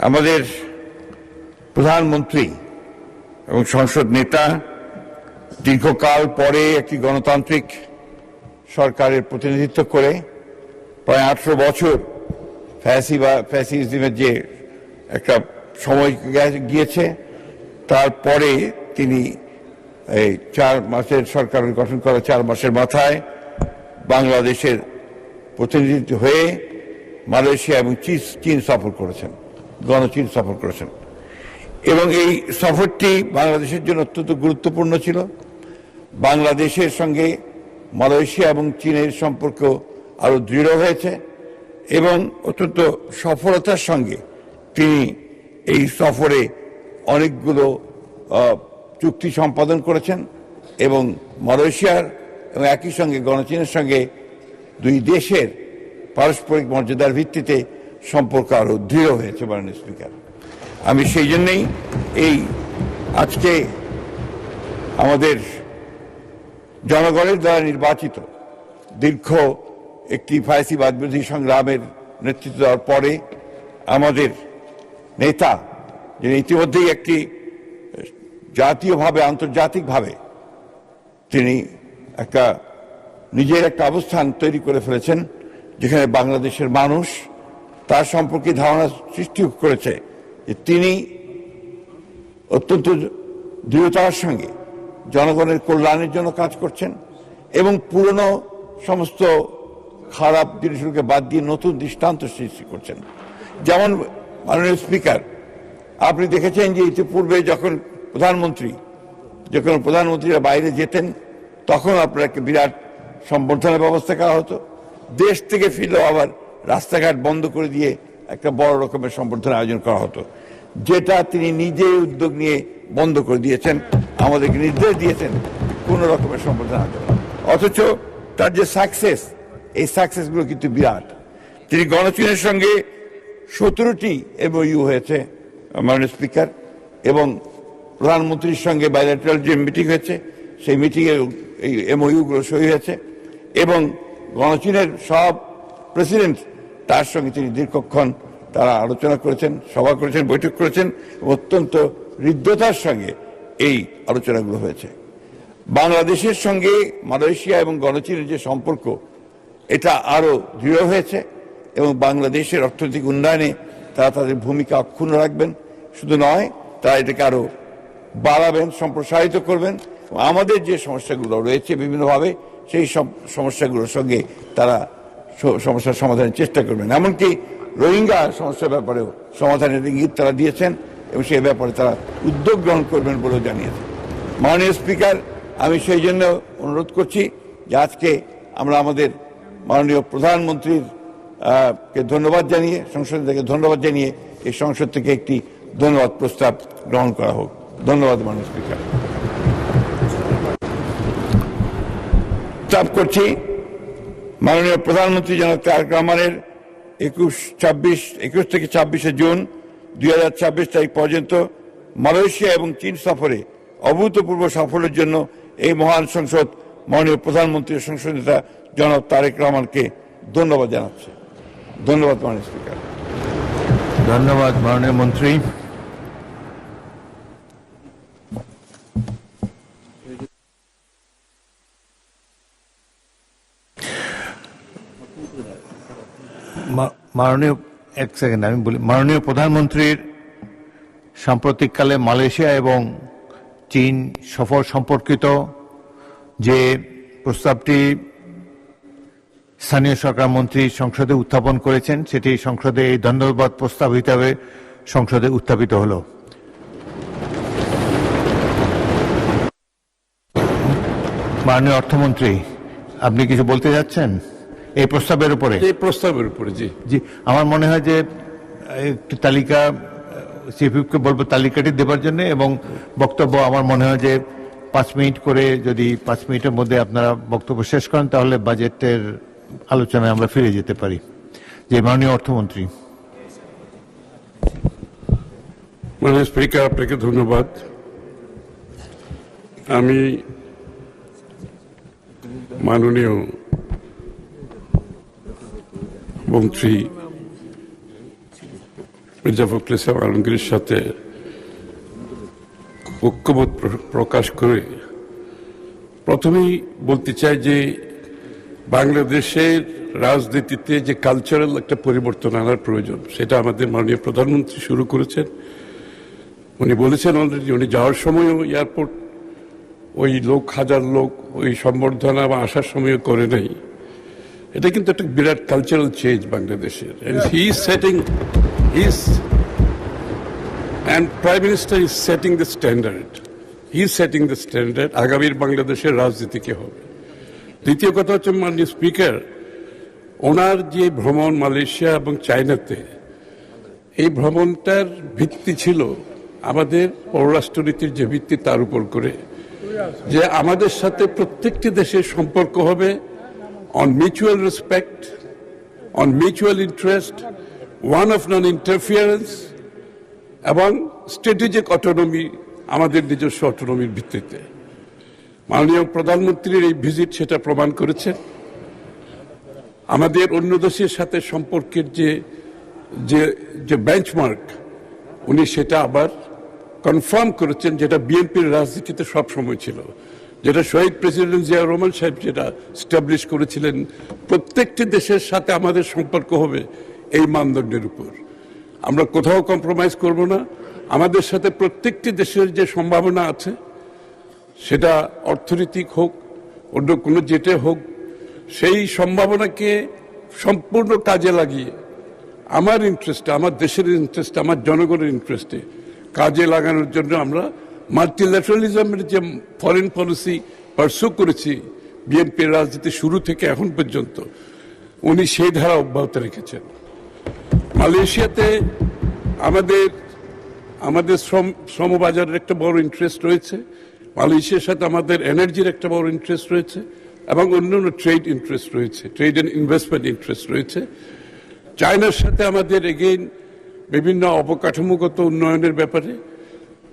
আমাদের প্রধানমন্ত্রী এবং সংসদ নেতা দীর্ঘকাল পরে একটি গণতান্ত্রিক সরকারের প্রতিনিধিত্ব করে প্রায় 18 বছর ফ্যাসিজমের যে একটা সময় গিয়েছে, তারপরে তিনি এই 4 মাসের সরকার গঠন করা 4 মাসের মাথায় বাংলাদেশের প্রতিনিধিত্ব হয়ে মালয়েশিয়া এবং চীন সফর করেছেন, গণচীন সফর করেছেন। এবং এই সফরটি বাংলাদেশের জন্য অত্যন্ত গুরুত্বপূর্ণ ছিল। বাংলাদেশের সঙ্গে মালয়েশিয়া এবং চীনের সম্পর্ক আরো দৃঢ় হয়েছে এবং অত্যন্ত সফলতার সঙ্গে তিনি এই সফরে অনেকগুলো চুক্তি সম্পাদন করেছেন এবং মালয়েশিয়ার এবং একই সঙ্গে গণচীনের সঙ্গে দুই দেশের পারস্পরিক মর্যাদার ভিত্তিতে সম্পর্ক আরো দৃঢ় হয়েছে। মাননীয় স্পিকার, আমি সেই জন্যই এই আজকে আমাদের জনগণের দ্বারা নির্বাচিত দীর্ঘ একটি ফ্যাসিবাদ বিরোধী সংগ্রামের নেতৃত্ব দেওয়ার পরে আমাদের নেতা, যিনি ইতিমধ্যেই একটি জাতীয়ভাবে আন্তর্জাতিকভাবে তিনি নিজের একটা অবস্থান তৈরি করে ফেলেছেন, যেখানে বাংলাদেশের মানুষ তার সম্পর্কে ধারণা সৃষ্টি করেছে যে তিনি অত্যন্ত দৃঢ়তার সঙ্গে জনগণের কল্যাণের জন্য কাজ করছেন এবং পুরনো সমস্ত খারাপ জিনিসগুলোকে বাদ দিয়ে নতুন দৃষ্টান্ত সৃষ্টি করছেন। যেমন মাননীয় স্পিকার, আপনি দেখেছেন যে ইতিপূর্বে যখন প্রধানমন্ত্রীরা বাইরে যেতেন তখন আপনার একটা বিরাট সম্বর্ধনার ব্যবস্থা করা হতো। দেশ থেকে ফিরলেও আবার রাস্তাঘাট বন্ধ করে দিয়ে একটা বড় রকমের সম্বর্ধনা আয়োজন করা হতো, যেটা তিনি নিজে উদ্যোগ নিয়ে বন্ধ করে দিয়েছেন, আমাদেরকে নির্দেশ দিয়েছেন কোনো রকমের সম্বর্ধনা দেবে না। অথচ তার যে সাকসেস, এই সাকসেসগুলো কিন্তু বিরাট। তিনি গণচীনের সঙ্গে 17টি MOU হয়েছে মাননীয় স্পিকার, এবং প্রধানমন্ত্রীর সঙ্গে বাইলেটারাল যে মিটিং হয়েছে সেই মিটিংয়ে এই MOU গুলো সই হয়েছে এবং গণচীনের সব প্রেসিডেন্ট তার সঙ্গে তিনি দীর্ঘক্ষণ তারা আলোচনা করেছেন, সভা করেছেন, বৈঠক করেছেন। অত্যন্ত হৃদ্যতার সঙ্গে এই আলোচনাগুলো হয়েছে। বাংলাদেশের সঙ্গে মালয়েশিয়া এবং গণচীনের যে সম্পর্ক, এটা আরো দৃঢ় হয়েছে এবং বাংলাদেশের অর্থনৈতিক উন্নয়নে তারা তাদের ভূমিকা অক্ষুণ্ণ রাখবেন। শুধু নয়, তারা এটাকে আরো বাড়াবেন, সম্প্রসারিত করবেন। আমাদের যে সমস্যাগুলো রয়েছে বিভিন্নভাবে, সেই সব সমস্যাগুলোর সঙ্গে তারা সমস্যার সমাধানের চেষ্টা করবেন। এমনকি রোহিঙ্গা সমস্যার ব্যাপারেও সমাধানের ইঙ্গিত তারা দিয়েছেন এবং সেই ব্যাপারে তারা উদ্যোগ গ্রহণ করবেন বলেও জানিয়েছেন। মাননীয় স্পিকার, আমি সেই জন্য অনুরোধ করছি যে আজকে আমরা আমাদের মাননীয় প্রধানমন্ত্রীর কে ধন্যবাদ জানিয়ে, সংসদ থেকে ধন্যবাদ জানিয়ে এই সংসদ থেকে একটি ধন্যবাদ প্রস্তাব গ্রহণ করা হোক। ধন্যবাদ মাননীয় স্পিকার। প্রস্তাব করছি মাননীয় প্রধানমন্ত্রী জনাব তারেক রহমানের 21 থেকে 26 জুন 2026 তারিখ পর্যন্ত মালয়েশিয়া এবং চীন সফরে অভূতপূর্ব সাফল্যের জন্য এই মহান সংসদ মাননীয় প্রধানমন্ত্রী সংসদ নেতা জনাব তারেক রহমানকে ধন্যবাদ জানাচ্ছে। ধন্যবাদ মাননীয় স্পিকার। ধন্যবাদ মাননীয় মন্ত্রী। মাননীয় এক সেকেন্ড আমি বলি, মাননীয় প্রধানমন্ত্রীর সাম্প্রতিককালে মালয়েশিয়া এবং চীন সফর সম্পর্কিত যে প্রস্তাবটি স্থানীয় সরকার মন্ত্রী সংসদে উত্থাপন করেছেন, সেটি সংসদে এই ধন্যবাদ প্রস্তাব হিসাবে সংসদে উত্থাপিত হলো। মাননীয় অর্থমন্ত্রী, আপনি কিছু বলতে যাচ্ছেন এই প্রস্তাবের উপরে? এই প্রস্তাবের উপরে জি, আমার মনে হয় যে একটি তালিকা চিফ বলবো তালিকাটি দেবার জন্য, এবং বক্তব্য আমার মনে হয় যে 5 মিনিট করে, যদি 5 মিনিটের মধ্যে আপনারা বক্তব্য শেষ করেন তাহলে বাজেটের আলোচনায় আমরা ফিরে যেতে পারি। যে মাননীয় অর্থমন্ত্রী। মাননীয় স্পিকার, আপনাকে ধন্যবাদ। আমি মাননীয় মন্ত্রী মির্জা ফখরুল ইসলাম আলমগীরের সাথে ঐক্যমত প্রকাশ করে প্রথমেই বলতে চাই যে বাংলাদেশের রাজনীতিতে যে কালচারাল একটা পরিবর্তন আনার প্রয়োজন, সেটা আমাদের মাননীয় প্রধানমন্ত্রী শুরু করেছেন। উনি বলেছেন অলরেডি, উনি যাওয়ার সময়ও এয়ারপোর্ট ওই লোক, হাজার লোক ওই সম্বর্ধনা বা আসার সময়ও করে নাই। এটা কিন্তু একটা বিরাট কালচারাল চেঞ্জ বাংলাদেশের। And Prime Minister is setting the standard. He is setting the standard. আগামীর বাংলাদেশের রাজনীতি কি হবে। দ্বিতীয় কথা হচ্ছে, মাননীয় স্পিকার, ওনার যে ভ্রমণ মালয়েশিয়া এবং চায়নাতে, এই ভ্রমণটার ভিত্তি ছিল আমাদের পররাষ্ট্রনীতির যে ভিত্তি তার উপর করে, যে আমাদের সাথে প্রত্যেকটি দেশের সম্পর্ক হবে on mutual respect, on mutual interest, one of non interference এবং স্ট্র্যাটেজিক অটোনমি, আমাদের নিজস্ব অটোনমির ভিত্তিতে। মাননীয় প্রধানমন্ত্রীর এই ভিজিট সেটা প্রমাণ করেছেন। আমাদের অন্য দেশের সাথে সম্পর্কের যে বেঞ্চমার্ক, উনি সেটা আবার কনফার্ম করেছেন, যেটা বিএনপির রাজনীতিতে সবসময় ছিল, যেটা শহীদ প্রেসিডেন্ট জিয়া রহমান সাহেব যেটা স্টাবলিশ করেছিলেন, প্রত্যেকটি দেশের সাথে আমাদের সম্পর্ক হবে এই মানদণ্ডের উপর। আমরা কোথাও কম্প্রোমাইজ করব না। আমাদের সাথে প্রত্যেকটি দেশের যে সম্ভাবনা আছে, সেটা অর্থনৈতিক হোক, অন্য কোনো জেটে হোক, সেই সম্ভাবনাকে সম্পূর্ণ কাজে লাগিয়ে আমার ইন্টারেস্টে, আমার দেশের ইন্টারেস্টে, আমার জনগণের ইন্টারেস্টে কাজে লাগানোর জন্য আমরা মাল্টিল্যাটারালিজমের যে ফরেন পলিসি পারসু করেছি বিএনপির রাজনীতি শুরু থেকে এখন পর্যন্ত, উনি সেই ধারা অব্যাহত রেখেছেন। মালয়েশিয়াতে আমাদের শ্রমবাজারের একটা বড় ইন্টারেস্ট রয়েছে, মালয়েশিয়ার সাথে আমাদের এনার্জির একটা বড় ইন্টারেস্ট রয়েছে এবং অন্যান্য ট্রেড ইন্টারেস্ট রয়েছে, ট্রেড অ্যান্ড ইনভেস্টমেন্ট ইন্টারেস্ট রয়েছে। চায়নার সাথে আমাদের এগেইন বিভিন্ন অবকাঠামোগত উন্নয়নের ব্যাপারে,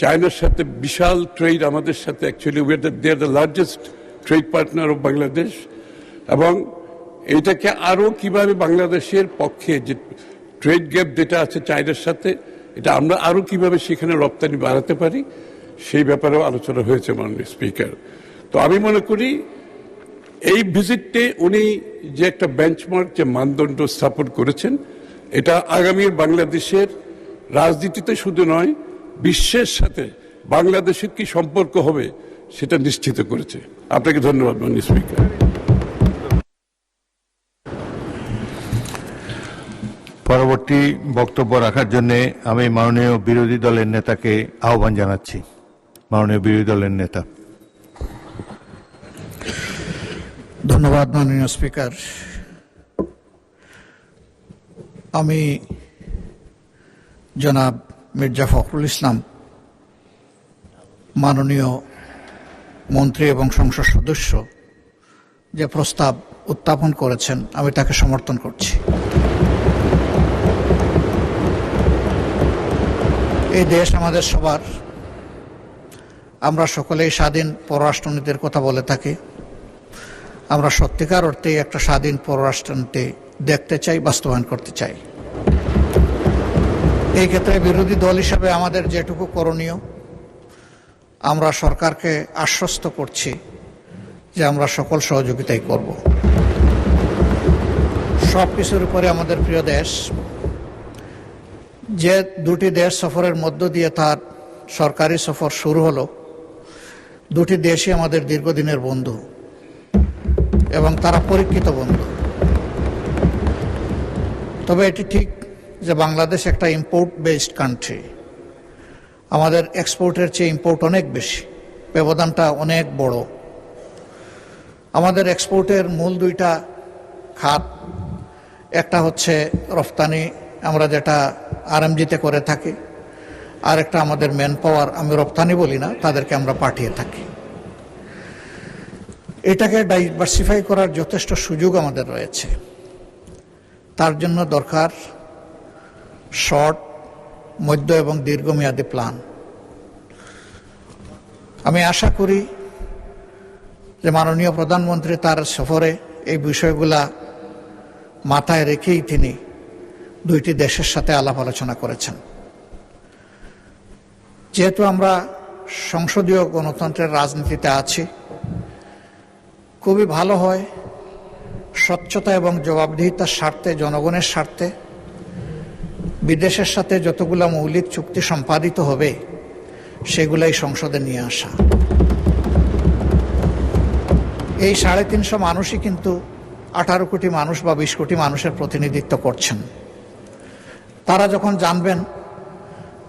চায়নার সাথে বিশাল ট্রেড আমাদের সাথে, actually they are the largest trade partner of Bangladesh. এবং এইটাকে আরও কিভাবে বাংলাদেশের পক্ষে যে ট্রেড গ্যাপ যেটা আছে চায়নার সাথে, এটা আমরা আরও কিভাবে সেখানে রপ্তানি বাড়াতে পারি, সেই ব্যাপারেও আলোচনা হয়েছে মাননীয় স্পিকার। তো আমি মনে করি এই ভিজিটে উনি যে একটা বেঞ্চমার্ক, যে মানদণ্ড স্থাপন করেছেন, এটা আগামীর বাংলাদেশের রাজনীতিতে শুধু নয়, বিশ্বের সাথে বাংলাদেশের কি সম্পর্ক হবে সেটা নিশ্চিত করেছে। আপনাকে ধন্যবাদ মাননীয় স্পিকার। পরবর্তী বক্তব্য রাখার জন্য আমি মাননীয় বিরোধী দলের নেতাকে আহ্বান জানাচ্ছি। মাননীয় বিরোধী দলের নেতা। ধন্যবাদ মাননীয় স্পিকার। আমি জনাব মির্জা ফখরুল ইসলাম, মাননীয় মন্ত্রী এবং সংসদ সদস্য যে প্রস্তাব উত্থাপন করেছেন, আমি তাকে সমর্থন করছি। এই দেশ আমাদের সবার, আমরা সকলেই স্বাধীন পররাষ্ট্রনীতির কথা বলে থাকি। আমরা সত্যিকার অর্থে একটা স্বাধীন পররাষ্ট্রনীতি দেখতে চাই, বাস্তবায়ন করতে চাই। এই ক্ষেত্রে বিরোধী দল হিসাবে আমাদের যেটুকু করণীয়, আমরা সরকারকে আশ্বস্ত করছি যে আমরা সকল সহযোগিতাই করব। সব কিছুর উপরে আমাদের প্রিয় দেশ, যে দুটি দেশ সফরের মধ্য দিয়ে তার সরকারি সফর শুরু হলো, দুটি দেশই আমাদের দীর্ঘদিনের বন্ধু এবং তারা পরীক্ষিত বন্ধু। তবে এটি ঠিক যে বাংলাদেশ একটা ইম্পোর্ট বেসড কান্ট্রি। আমাদের এক্সপোর্টের চেয়ে ইম্পোর্ট অনেক বেশি, ব্যবধানটা অনেক বড়। আমাদের এক্সপোর্টের মূল দুইটা খাত, একটা হচ্ছে রফতানি, আমরা যেটা আরএমজিতে করে থাকি, আর একটা আমাদের ম্যান পাওয়ার, আমি রপ্তানি বলি না, তাদেরকে আমরা পাঠিয়ে থাকি। এটাকে ডাইভার্সিফাই করার যথেষ্ট সুযোগ আমাদের রয়েছে। তার জন্য দরকার শর্ট, মধ্য এবং দীর্ঘমেয়াদী প্ল্যান। আমি আশা করি যে মাননীয় প্রধানমন্ত্রী তার সফরে এই বিষয়গুলা মাথায় রেখেই তিনি দুইটি দেশের সাথে আলাপ আলোচনা করেছেন। যেহেতু আমরা সংসদীয় গণতন্ত্রের রাজনীতিতে আছি, খুবই ভালো হয় স্বচ্ছতা এবং জবাবদিহিতার স্বার্থে, জনগণের স্বার্থে বিদেশের সাথে যতগুলো মৌলিক চুক্তি সম্পাদিত হবে সেগুলাই সংসদে নিয়ে আসা। এই 350 মানুষই কিন্তু 18 কোটি মানুষ বা 20 কোটি মানুষের প্রতিনিধিত্ব করছেন। তারা যখন জানবেন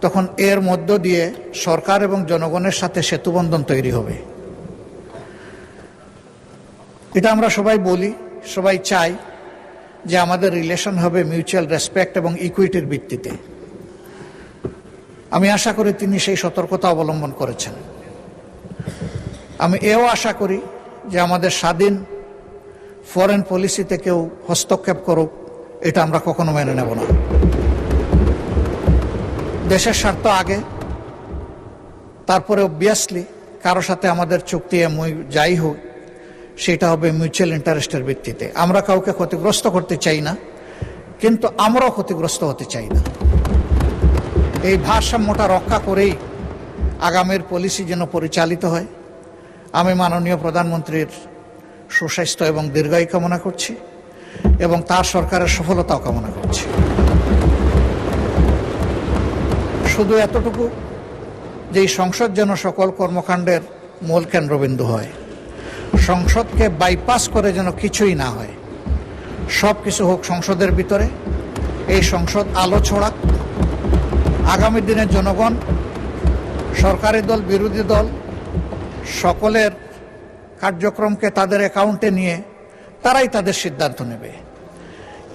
তখন এর মধ্য দিয়ে সরকার এবং জনগণের সাথে সেতুবন্ধন তৈরি হবে। এটা আমরা সবাই বলি, সবাই চাই যে আমাদের রিলেশন হবে মিউচুয়াল রেসপেক্ট এবং ইকুইটির ভিত্তিতে। আমি আশা করি তিনি সেই সতর্কতা অবলম্বন করেছেন। আমি এও আশা করি যে আমাদের স্বাধীন ফরেন পলিসিতে কেউ হস্তক্ষেপ করুক, এটা আমরা কখনো মেনে নেব না। দেশের স্বার্থ আগে, তারপরে অবভিয়াসলি কারো সাথে আমাদের চুক্তি যাই হোক সেটা হবে মিউচুয়াল ইন্টারেস্টের ভিত্তিতে। আমরা কাউকে ক্ষতিগ্রস্ত করতে চাই না, কিন্তু আমরাও ক্ষতিগ্রস্ত হতে চাই না। এই ভারসাম্যটা রক্ষা করেই আগামীর পলিসি যেন পরিচালিত হয়। আমি মাননীয় প্রধানমন্ত্রীর সুস্বাস্থ্য এবং দীর্ঘায়ু কামনা করছি এবং তার সরকারের সফলতাও কামনা করছি। শুধু এতটুকু যে এই সংসদ যেন সকল কর্মকাণ্ডের মূল কেন্দ্রবিন্দু হয়, সংসদকে বাইপাস করে যেন কিছুই না হয়, সব কিছু হোক সংসদের ভিতরে। এই সংসদ আলো ছড়াক, আগামী দিনে জনগণ, সরকারি দল, বিরোধী দল সকলের কার্যক্রমকে তাদের অ্যাকাউন্টে নিয়ে তারাই তাদের সিদ্ধান্ত নেবে।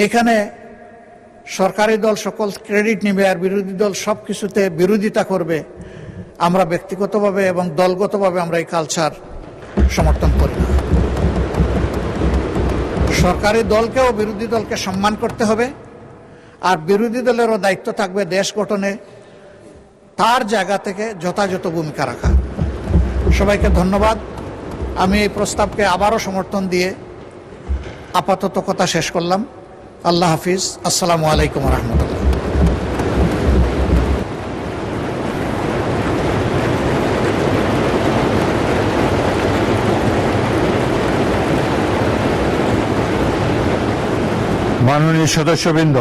এখানে সরকারি দল সকল ক্রেডিট নেবে আর বিরোধী দল সব কিছুতে বিরোধিতা করবে। আমরা ব্যক্তিগতভাবে এবং দলগতভাবে আমরা এই কালচার সমর্থন করি না। সরকারি দলকেও বিরোধী দলকে সম্মান করতে হবে, আর বিরোধী দলেরও দায়িত্ব থাকবে দেশ গঠনে তার জায়গা থেকে যথাযথ ভূমিকা রাখা। সবাইকে ধন্যবাদ। আমি এই প্রস্তাবকে আবারও সমর্থন দিয়ে আপাতত কথা শেষ করলাম। আল্লাহ হাফিজ। আসসালামু আলাইকুম রহমতুল্লাহ। মাননীয় সদস্যবৃন্দ,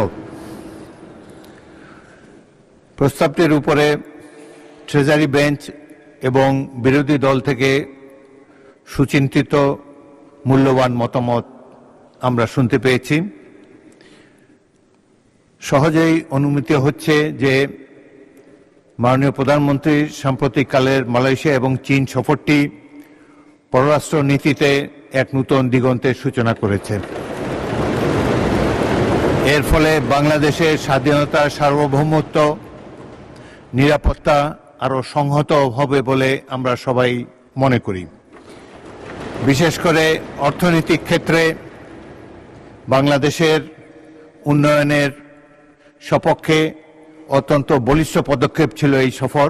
প্রস্তাবটির উপরে ট্রেজারি বেঞ্চ এবং বিরোধী দল থেকে সুচিন্তিত মূল্যবান মতামত আমরা শুনতে পেয়েছি। সহজেই অনুমিত হচ্ছে যে মাননীয় প্রধানমন্ত্রীর সাম্প্রতিককালের মালয়েশিয়া এবং চীন সফরটি পররাষ্ট্র নীতিতে এক নূতন দিগন্তের সূচনা করেছে। এর ফলে বাংলাদেশের স্বাধীনতা, সার্বভৌমত্ব, নিরাপত্তা আরও সংহত হবে বলে আমরা সবাই মনে করি। বিশেষ করে অর্থনৈতিক ক্ষেত্রে বাংলাদেশের উন্নয়নের সপক্ষে অত্যন্ত বলিষ্ঠ পদক্ষেপ ছিল এই সফর।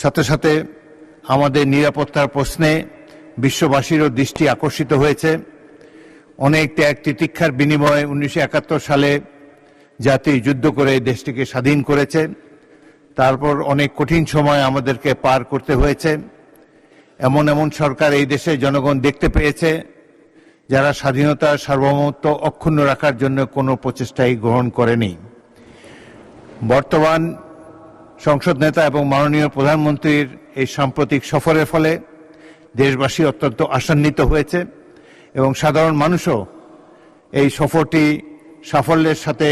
সাথে সাথে আমাদের নিরাপত্তার প্রশ্নে বিশ্ববাসীরও দৃষ্টি আকর্ষিত হয়েছে। অনেক ত্যাগ তিতিক্ষার বিনিময়ে 1971 সালে জাতি যুদ্ধ করে দেশটিকে স্বাধীন করেছে। তারপর অনেক কঠিন সময় আমাদেরকে পার করতে হয়েছে। এমন এমন সরকার এই দেশে জনগণ দেখতে পেয়েছে যারা স্বাধীনতা, সার্বভৌমত্ব অক্ষুণ্ণ রাখার জন্য কোনো প্রচেষ্টাই গ্রহণ করেনি। বর্তমান সংসদ নেতা এবং মাননীয় প্রধানমন্ত্রীর এই সাম্প্রতিক সফরের ফলে দেশবাসী অত্যন্ত আশান্বিত হয়েছে এবং সাধারণ মানুষও এই সফরটি সাফল্যের সাথে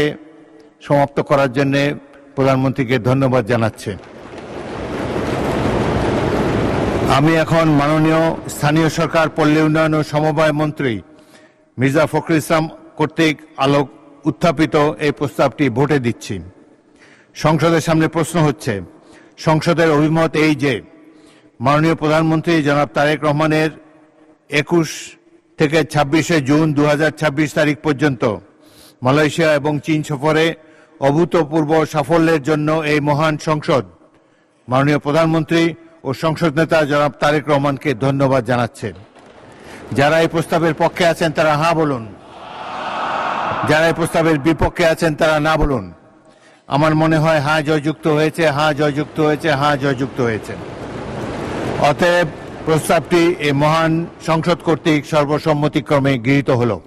সমাপ্ত করার জন্য প্রধানমন্ত্রীকে ধন্যবাদ জানাচ্ছে। আমি এখন মাননীয় স্থানীয় সরকার, পল্লী উন্নয়ন ও সমবায় মন্ত্রী মির্জা ফখরুল ইসলাম কর্তৃক উত্থাপিত এই প্রস্তাবটি ভোটে দিচ্ছি। সংসদের সামনে প্রশ্ন হচ্ছে, সংসদের অভিমত এই যে মাননীয় প্রধানমন্ত্রী জনাব তারেক রহমানের 21 থেকে 26 জুন 2026 তারিখ পর্যন্ত মালয়েশিয়া এবং চীন সফরে অভূতপূর্ব সাফল্যের জন্য এই মহান সংসদ মাননীয় প্রধানমন্ত্রী ও সংসদ নেতা জনাব তারেক রহমানকে ধন্যবাদ জানাচ্ছেন। যারা এই প্রস্তাবের পক্ষে আছেন তারা হাঁ বলুন। যারা এই প্রস্তাবের বিপক্ষে আছেন তারা না বলুন। আমার মনে হয় হ্যাঁ জয়যুক্ত হয়েছে, হ্যাঁ জয়যুক্ত হয়েছে, হ্যাঁ জয়যুক্ত হয়েছে। অতএব প্রস্তাবটি এই মহান সংসদ কর্তৃক সর্বসম্মতিক্রমে গৃহীত হলো।